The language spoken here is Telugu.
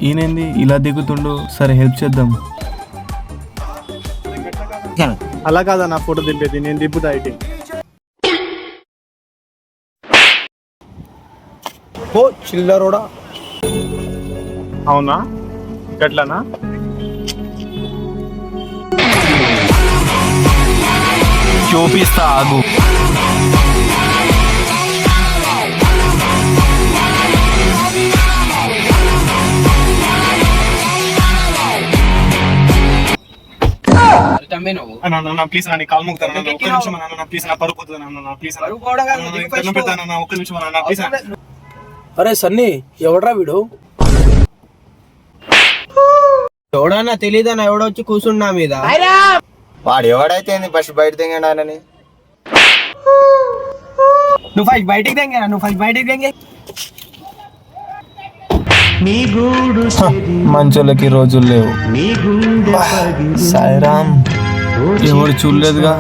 ఈయనేంది ఇలా దిగుతుండు? సరే హెల్ప్ చేద్దాం. అలా కాదా నా ఫోటో దింపేది, నేను దింపుతా ఐటీ. ఓ చిల్లరోడా. అవునా, గట్లనా? చూపిస్తా ఆగు. ప్లీజ్ నా కాల్ ముక్తాను, ఒక్క నిమిషం అన్న ప్లీజ్, నా పరుపు ప్లీజ్, ఒక్క నిమిషం అన్న ప్లీజ్. అరే సన్నీ, ఎవడ్రా వీడు? ఎవడన్నా తెలీదన్నా, ఎవడొచ్చి కూర్చున్నా మీద. వాడు ఎవడైతే ఫస్ట్ బయట తెంగడానని. నువ్వు ఫస్ట్ బయటికి తెంగే. మంచోళ్ళకి రోజులు లేవు. సాయిరామ్ ఎవరు చూడలేదుగా.